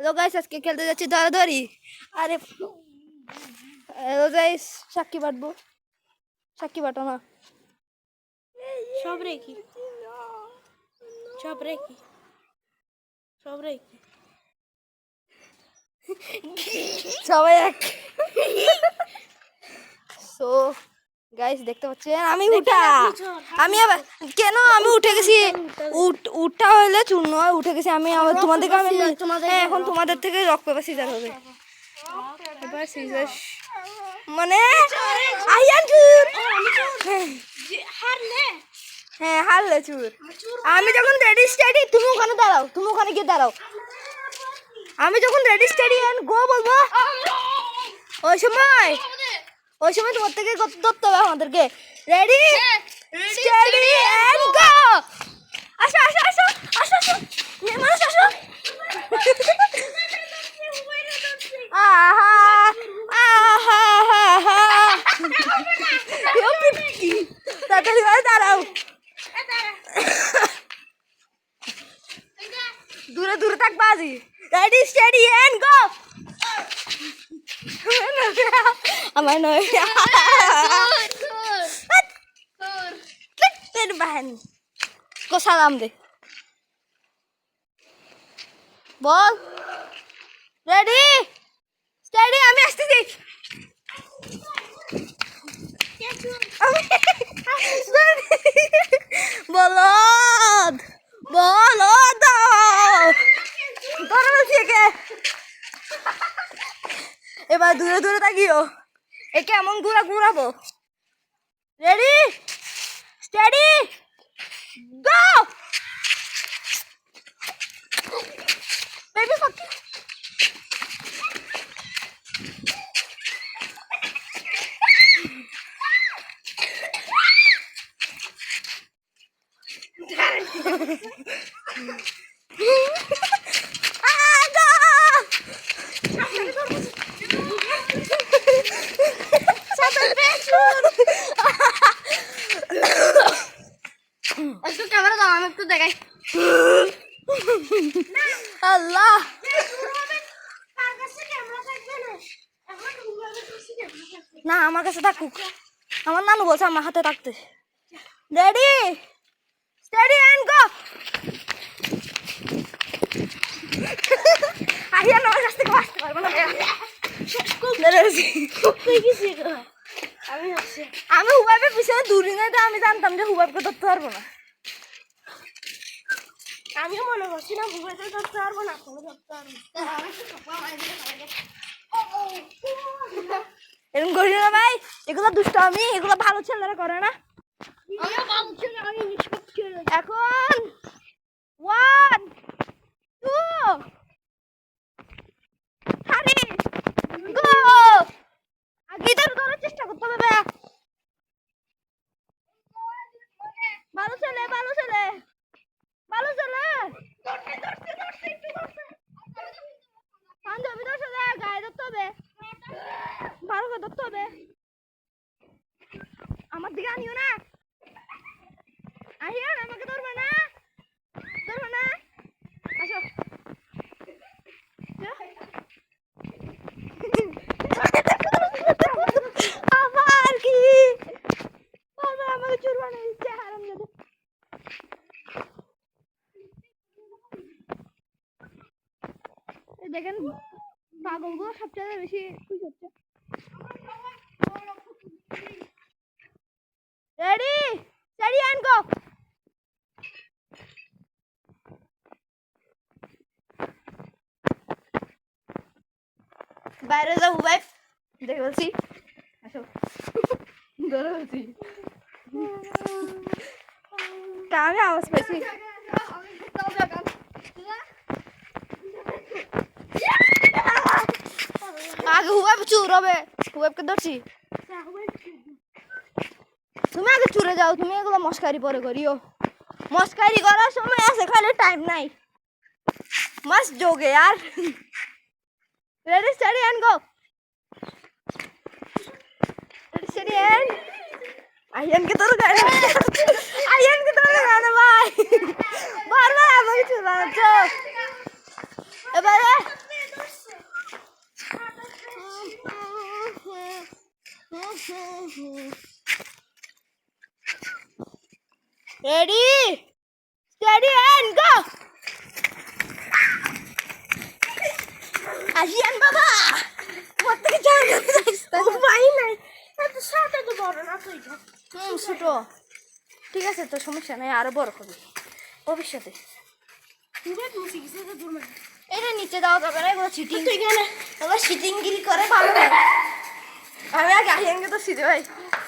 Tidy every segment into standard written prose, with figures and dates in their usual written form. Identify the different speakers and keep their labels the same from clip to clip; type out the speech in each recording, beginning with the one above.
Speaker 1: Hello guys, আজকে খেলতে যাচ্ছি ধরাধরি। আরে হ্যালো গাইস, সাক্ষী বাটবো। সাক্ষী বাটো না,
Speaker 2: সব রেখি সব রেখি সব রেখি
Speaker 1: সবাই এক। সো গাইস দেখতে পাচ্ছেন আমি উঠা, আমি আবার কেন আমি উঠে গেছি। উঠা হলে চূর্ণ হয়, উঠে গেছি আমি আবার তোমাদেরকে আমি এখন তোমাদের থেকে রক পেপার সিজার হবে। এবার সিজার মানে আইয়ান চুর, হ্যাঁ হারলে চুর। আমি যখন রেডি স্টেডি তুমি ওখানে দাঁড়াও, তুমি ওখানে গিয়ে দাঁড়াও। আমি যখন রেডি স্টেডি এন্ড গো বলবো ওই সময় তোমার থেকে ধরতে হবে আমাদেরকে। Ready steady and go. আসো আসো আসো আসো আসো মেয়ে মানুষ আসো। আহা আহা আহা তাড়াতাড়ি দাঁড়াও, দূরে দূরে থাক বাজি। Ready steady and go. আমার নয় বাহন কো সালাম দে, বল রেডি স্টেডি। আমি আসতেছি, বলদ বলদ এবার দূরে দূরে তাকিও, একে এমন ঘুরাবো। Ready steady go. বেবি ফাক
Speaker 2: ক্যামেরা দাও, আমি একটু দেখাই।
Speaker 1: আল্লাহ না, আমার কাছে থাকুক। আমার নানু বলছে আমার হাতে থাকতে। Ready steady and go. আহিয়ান আমার কাছ থেকে বাঁচতে পারবো না। আমি হুবাইবের পিছনে দূরি নাই, আমি জানতাম যে হুবাইবকে ধরতে পারবো না।
Speaker 2: আমিও মনে করছি না ভুবাইতে ধরতে পারবো না, কোনো ধরতে পারবো
Speaker 1: এরকম করি না ভাই, এগুলো দুষ্ট। আমি এগুলো ভালো ছেলেরা করে না। এখন 1 2 3 গো। আগে ধরার চেষ্টা করতে হবে। ভালো ছেলে ভালো ছেলে ভালো ছেলে। পাঞ্জাবি ধরছে, গায়ে ধরতে হবে, ভালো করে ধরতে হবে। আমার দিকে আনিও না, আহিয়ান আমাকে ধরবে না, ধরবে না। আসো আবার কি বাবা আমাকে চোর বানিয়ে দিচ্ছে হারাম জাদা। দেখেন পাগলগুলো সবচেয়ে বেশি খুশি হচ্ছে। Ready steady and go. বাইরে যাবো ভাই, দেখে বলছি আসো ধরে বলছি। আমি আওয়াজ পেয়েছি। আগে হুবাইব চুর হবে, হুবাইবকে ধরছি। তুমি আগে চুরে যাও, তুমি এগুলো মস্কারি পরে করিও। মস্কারি করার সময় আছে, খালি টাইম নাই। मस्त जोगे यार। Ready steady and go. Ready steady and ion के तरह गाना, आयन के तरह गाना भाई। बार बार আমাকে চুলাচ্ছ এবারে। রেডি স্টেডি এন্ড গো আসিয়ান বাবা তোমার থেকে
Speaker 2: ভাই নাই এত সাথে তো বড় না তুই
Speaker 1: ছোট ঠিক আছে তো সমস্যা নাই আরো বড় হবে ভবিষ্যতে এটা নিচে দেওয়া যাবে না এগুলো চিটিং এগুলো চিটিংগিরি করে ভালো না আমি আগে আহিয়ানকে তো সিধে ভাই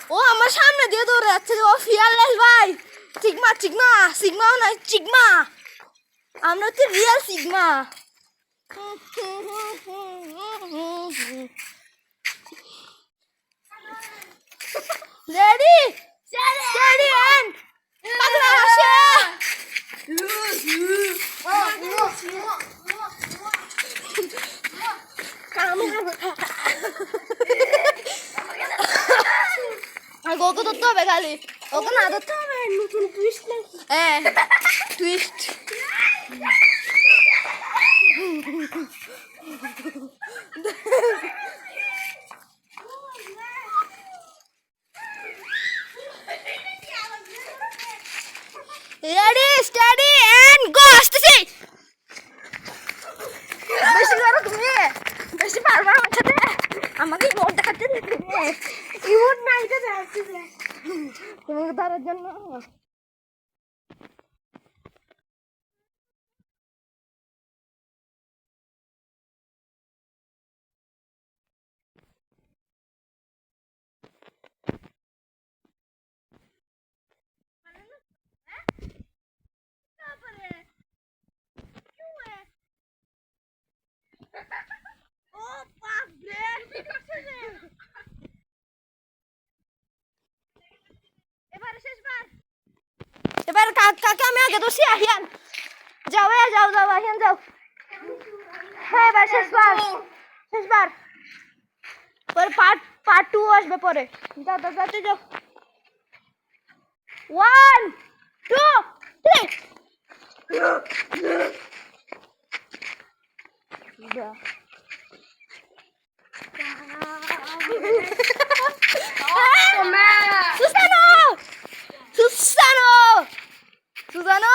Speaker 1: ও আমার সামনে দিয়ে দৌড়ে যাচ্ছে ও ফিয়ারলেস ভাই সিগমা সিগমা সিগমাও নয় সিগমা আমরা হচ্ছে real sigma ready steady and পাগলা হাসে আর ওকে ধরতে হবে খালি ওকে না ধরতে হবে
Speaker 2: নতুন টুইস্ট নাকি
Speaker 1: হ্যাঁ twist ready steady and go আসতেছি বেশি করো তুমি বেশি পারবা আমার সাথে আমাকে ইমোট দেখাতে দিতে
Speaker 2: ইমোট নাই তো দেখছি
Speaker 1: তোমাকে ধরার জন্য এবার কাকে আমি আগে দোষী আহিয়ান যাও যাও যাও আহিয়ান যাও হ্যাঁ এবার শেষবার পরে পার্ট 2 আসবে পরে যাও যাও যাও যাও 1 2 3 Susano!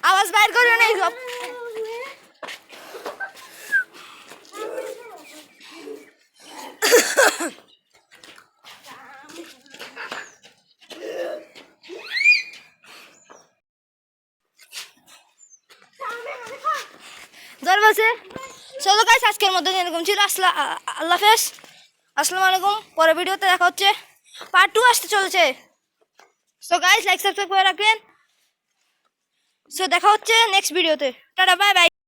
Speaker 1: आवाज बाहर करो नहीं सब বলছে চলো গাইস আজকের মধ্যে এরকম ছিল আল্লাহ হাফেজ আসসালামু আলাইকুম পরে ভিডিওতে দেখা হচ্ছে পার্ট 2 আসতে চলেছে সো গাইস লাইক সাবস্ক্রাইব করে রাখবেন সো দেখা হচ্ছে নেক্সট ভিডিওতে টাটা বাই বাই